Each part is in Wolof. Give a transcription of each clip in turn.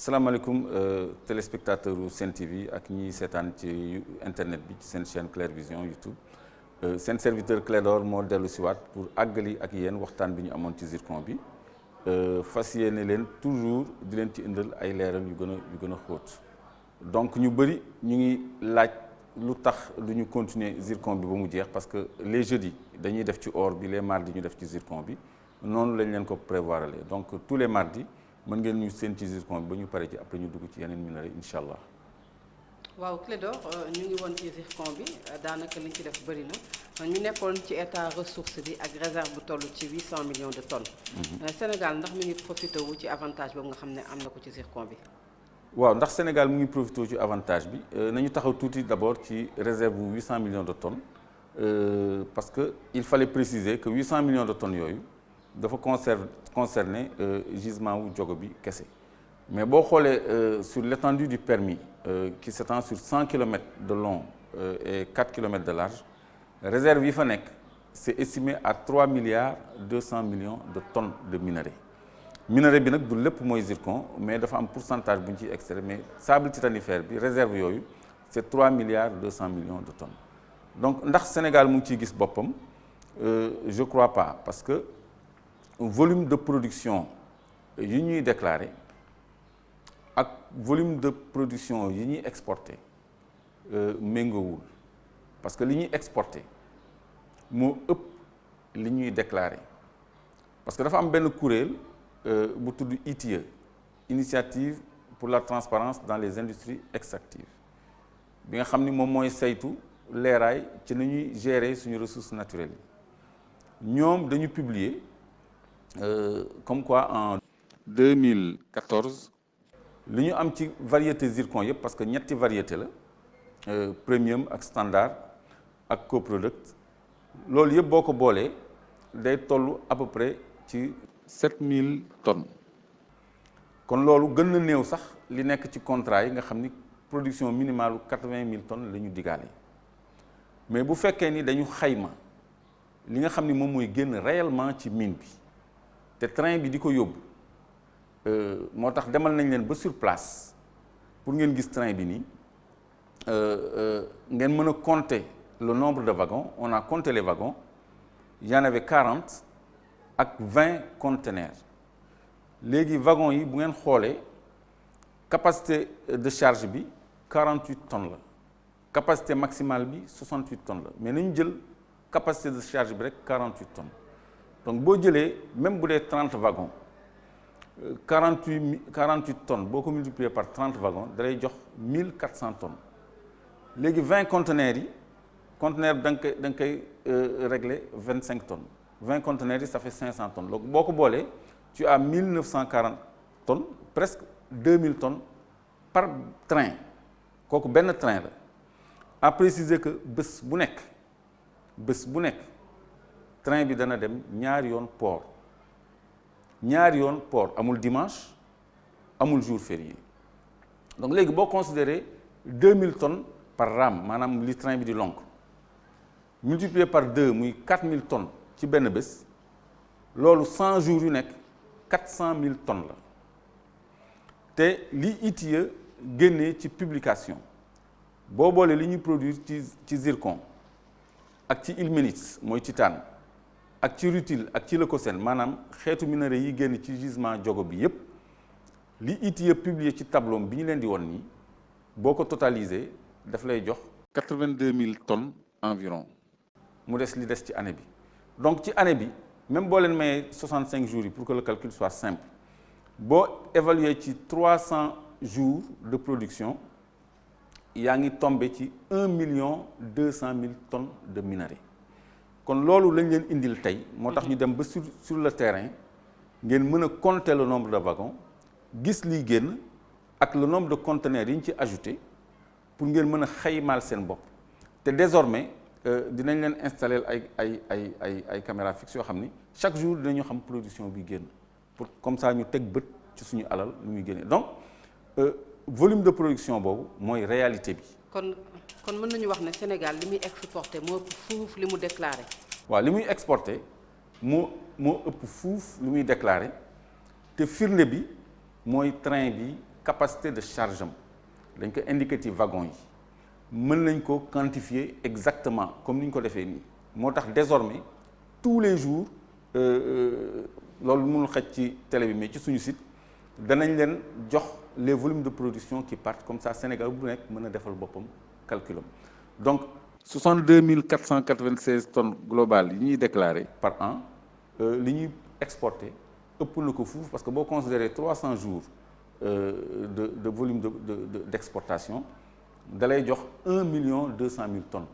salaamaaleykum téléspectateur u Sen TV ak ñiy seetaan ci internet bi ci seen chaîne Clair Vision YouTube seen serviteur Clédor moo dellu siwaat pour àggali ak yéen waxtaan bi ñu amoon ci zircon bi fas yéene leen toujours di leen ci indal ay leeral yu gën a xóot donc ñu bëri ñu ngi laaj lu tax du ñu continuer zircon bi ba mu jeex parce que les jeudis dañuy def ci or bi les mardis ñu def ci zircon bi noonu lañ leen ko prévoir donc tous les mardis mën ngeen ñu seen ci zircon bi ba ñu pare ci après ñu dugg ci yeneen minerais incha allah. waaw Clédor ñu ngi woon ci zircon bi daanaka li ñu ci def bëri na ñu nekkoon ci état ressource bi ak réserve bu toll ci 800 millions de tonnes. Sénégal ndax mi ngi profité wu ci avantage boobu nga xam ne am na ko ci zircon bi. waaw ndax Sénégal mu ngi profité wu ci avantage bi nañu taxaw tuuti d'abord ci réserve bu 800 millions de tonnes parce que il fallait préciser que 800 millions de tonnes yooyu dafa concerner gisement wu Diogo bi kese mais boo xoolee sur l'étendue du permis qui s'étend sur 100 kilomètres de long et 4 kilomètres de large réserve yi fa nekk c'est estimé à 3 milliards 200 millions de tonnes de minerais bi nag du lépp mooy zircon mais dafa am pourcentage bu ñu ciy extrait mais sable titanifère bi réserve yooyu c'est 3 milliards 200 millions de tonnes donc ndax Sénégal mu ngi ciy gis boppam je crois pas parce que volume de production yi ñuy déclaré ak volume de production yi ñuy exporté méngoowul parce que li ñuy exporté moo ëpp li ñuy déclaré parce que dafa am benn kuréel bu tudd ITIE Initiative pour la transparence dans les industries extractives bi nga xam ni moom mooy saytu leeraay ci ni ñuy gérer suñu ressources naturelles yi ñoom dañu publier comme quoi en 2014 li ñu am ci variété zircon yëpp parce que ñetti variété la premium ak standard ak coproduct loolu yëpp boo ko boolee day toll à peu près ci 7000 tonnes kon loolu gën na néew sax li nekk ci contrat yi nga xam ni production minimale 80 000 tonnes la ñu digaale mais bu fekkee ni dañu xayma li nga xam ni moom mooy génn réellement ci mine bi te train bi di ko yóbbu moo tax demal nañ leen ba sur place pour ngeen gis train bi nii ngeen mën a compter le nombre de wagons on a compté les wagons il y en avait 40 ak 20 conteneurs léegi wagons yi bu ngeen xoolee capacité de charge bi 48 tonnes la capacité maximale bi 68 tonnes la mais nañu jël capacité de charge bi rek 48 tonnes donc boo jëlee même bu dee 30 wagons 48 tonnes boo ko multiplier par 30 wagons da lay jox 1400 tonnes léegi 20 conteneurs yi conteneur bi da nga koy régler 25 tonnes 20 conteneurs yi ça fait 500 tonnes donc boo ko boolee tu as 1940 tonnes presque 2000 tonnes par train kooku benn train la à préciser que bés bu nekk train bi dana dem ñaari yoon port amul dimanche amul jour férié donc léegi boo considérer 2000 tonnes par rame maanaam li train bi di lonk multiplié par 2 muy 4000 tonnes ci benn bés loolu 100 jours yu nekk 400 000 tonnes la te li ITIE génnee ci publication boo boolee li ñuy produire ci zircon ak ci ilménite mooy titane ak ci rutile ak ci leucocène maanaam xeetu minerais yi génn ci gisement Diogo bi yépp li ITIE publié ci tableau bi ñu leen di won nii boo ko totalisé daf lay jox 82 000 tonnes environ mu des li des ci année bi donc ci année bi même boo leen mayee 65 jours yi pour que le calcul soit simple boo évaluer ci 300 jours de production yaa ngi tombé ci 1 200 000 tonnes de minerais kon loolu lañ leen indil tey moo tax ñu dem ba sur le terrain ngeen mën a compter le nombre de wagons gis liy génn ak le nombre de conteneurs yi ñu ci ajouté pour ngeen mën a xaymaal seen bopp te désormais dinañ leen installer ay caméra fixe yoo xam ni chaque jour dinañu xam production bi génn pour comme ça ñu teg bët ci suñu alal lu muy génne donc volume de production boobu mooy réalité bi. kon mën nañu wax ne Sénégal li muy exporté moo ëpp fuuf li mu déclaré. waaw li muy exporté moo ëpp fuuf li muy déclaré te firnde bi mooy train bi capacité de charge am dañ ko indiqué ci wagon yi mën nañ ko quantifier exactement comme ni ñu ko defee nii moo tax désormais tous les jours loolu mënul xaj ci télé bi mais ci suñu site danañ leen jox les volumes de production qui partent comme ça Sénégal bu nekk mën a defal boppam calculam donc 62 496 tonnes globales yi ñuy déclaré par an li ñuy exporté ëpp na ko fuuf parce que boo considéré 300 jours de volume d'exportation da lay jox 1 200 000 tonnes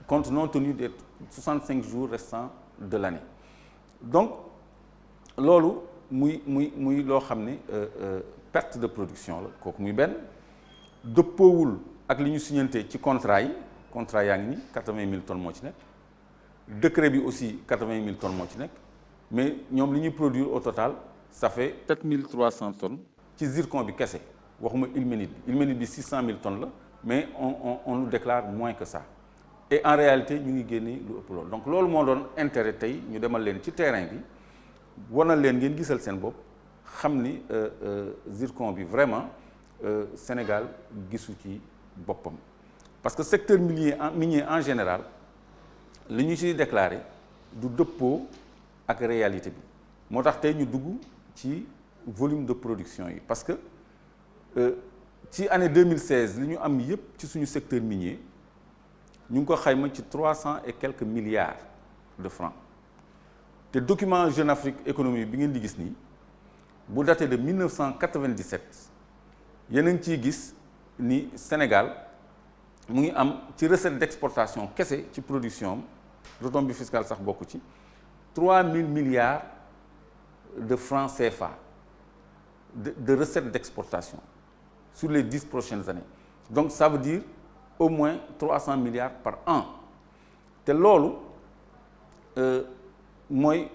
compte non tenu des 65 jours restants de l'année donc loolu muy loo xam ne perte de production la kooku muy benn dëppoowul ak li ñu signanté ci contrat yaa ngi ni 80 000 tonnes moo ci nekk décret bi aussi 80 000 tonnes moo ci nekk mais ñoom li ñuy produire au total ça fait 7 300 tonnes ci zircon bi kese waxuma ilménite bi 600 000 tonnes la mais on nous déclare moins que ça et en réalité ñu ngi génne lu ëpp loolu donc loolu moo doon intérêt tey ñu demal leen ci terrain bi wanal leen ngeen gisal seen bopp xam ni zircon bi vraiment Sénégal gisu ci boppam parce que secteur minier en général li ñu ciy déclaré du dëppoo ak réalité bi moo tax tey ñu dugg ci volume de production yi parce que ci année 2016 li ñu am yépp ci suñu secteur minier ñu ngi ko xayma ci 300 et quelques milliards de francs te document Jeune Afrique économie bi ngeen di gis nii bu daté de 1997 yéen a ngi ciy gis ni Sénégal mu ngi am ci recette d'exportation kese ci production am retombée fiscale sax bokk ci 3000 milliards de francs CFA de recettes d'exportation sur les 10 prochaines années donc ça veut dire au moins 300 milliards par an te loolu mooy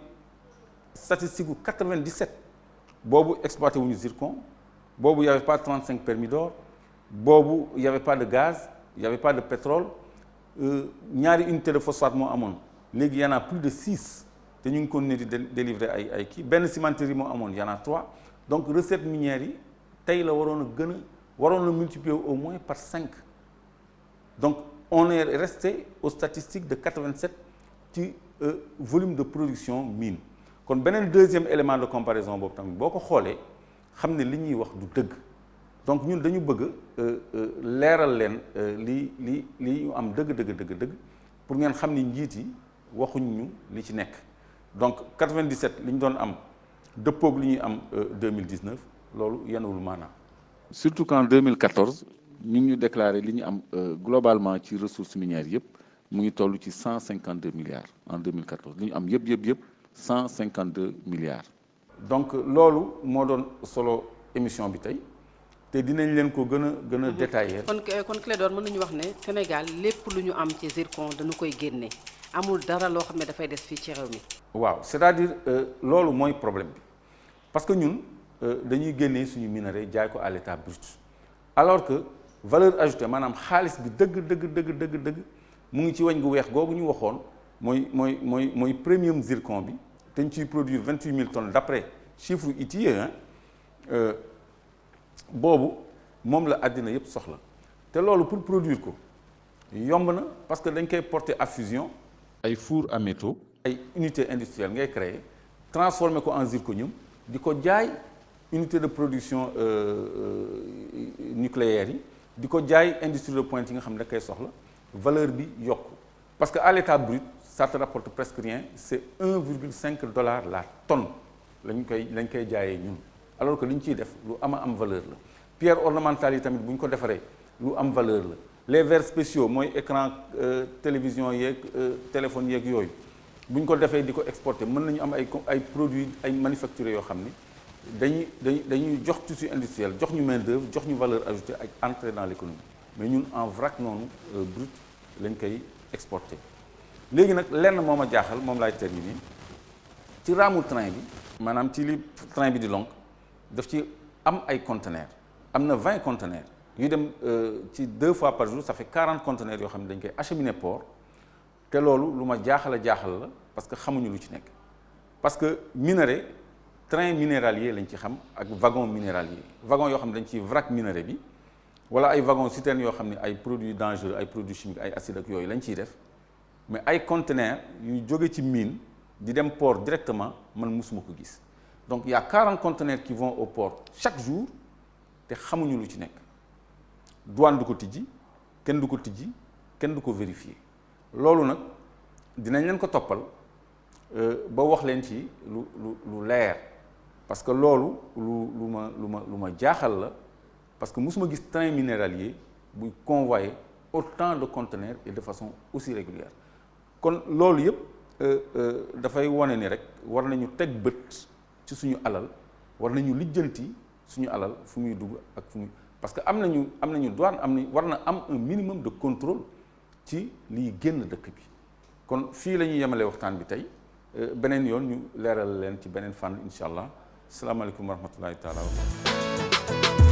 statistique gu 97 boobu exploité wuñu zircon boobu y avait pas 35 permis d'or boobu y avait pas de gaz y avait pas de pétrole ñaari unité de phosphate moo amoon léegi y en a plus de 6 te ñu ngi continuer di délivrer ay kii benn cimenterie moo amoon y en a 3 donc recettes minières yi tey la waroon na multiplier au moins par 5 donc on est resté aux statistiques de 87 ci volume de production mine kon beneen deuxième élément de comparaison boobu tamit boo ko xoolee xam ne li ñuy wax du dëgg donc ñun dañu bëgg leeral leen li ñu am dëgg pour ngeen xam ni njiit yi waxuñ ñu li ci nekk donc 97 li ñu doon am dëppoog li ñuy am 2019 loolu yenuwul maanaam. surtout qu'en 2014 ñu ngi ñu déclaré li ñu am globalement ci ressources minières yëpp mu ngi toll ci 152 milliards en 2014 li ñu am yëpp 152 milliards. donc loolu moo doon solo émission bi tey te dinañ leen ko gën a détaillé. kon Clédor mën nañu wax ne Sénégal lépp lu ñu am ci zircon dañu koy génne amul dara loo xam ne dafay des fii ci réew mi. waaw c'est-à-dire loolu mooy problème bi parce que ñun dañuy génnee suñu minerai jaay ko à l'état brut alors que valeur ajoutée maanaam xaalis bi dëgg mu ngi ci weñ gu weex googu ñu waxoon mooy premium zircon bi te ñu ciy produire 28 000 tonnes d'après chiffre ITIE boobu moom la àddina yëpp soxla te loolu pour produire ko yomb na parce que dañ koy porter à fusion ay four à métaux ay unité industrielle ngay créer transformer ko en zirconium di ko jaay unité de production nucléaire yi di ko jaay industrie de pointe yi nga xam ne da koy soxla valeur bi yokk parce que à l'état brut ça te rapporte presque rien c'est 1,5 $ la tonne lañ koy jaayee ñun alors que li ñu ciy def lu am valeur la pierre ornementale yi tamit bu ñu ko defaree lu am valeur la les verres spéciaux mooy écran télévision yeeg téléphone yeeg yooyu bu ñu ko defee di ko exporter mën nañu am ay produits ay manufacturiers yoo xam ni dañuy jox tissu industriel jox ñu main d'œuvre jox ñu valeur ajoutée ak entrer dans l'économie mais ñun en vrac noonu brut lañ koy exporter. léegi nag lenn moo ma jaaxal moom laay terminer ci raamu train bi maanaam ci li train bi di lonk daf ci am ay conteneurs am na 20 conteneurs yu dem ci 2 fois par jour ça fait 40 conteneurs yoo xam ne dañ koy acheminer port te loolu lu ma jaaxal la parce que xamuñu lu ci nekk parce que minerai train minéralier lañ ci xam ak wagon minéralier wagon yoo xam ne dañ ci vrac minerai bi wala ay wagon citerne yoo xam ne ay produits dangereux ay produits chimiques ay acides ak yooyu lañ ciy def mais ay conteneurs yu jóge ci mine di dem port directement man musuma ko gis donc il y a 40 conteneurs qui vont au port chaque jour te xamuñu lu ci nekk douane du ko tijji kenn du ko tijji kenn du ko vérifier loolu nag dinañ leen ko toppal ba wax leen ci lu leer parce que loolu lu ma jaaxal la parce que musuma gis train minéralier buy convoyer autant de conteneurs et de façon aussi régulière kon loolu yëpp dafay wane ni rek war nañu teg bët ci suñu alal war nañu lijjanti suñu alal fu muy dugg ak fu muy parce que am nañu douane war na am un minimum de contrôle ci liy génn dëkk bi kon fii la ñuy yemale waxtaan bi tey beneen yoon ñu leeral leen ci beneen fànn incha allah salaamaaleykum wa rahmatullahi taala wa barakatuh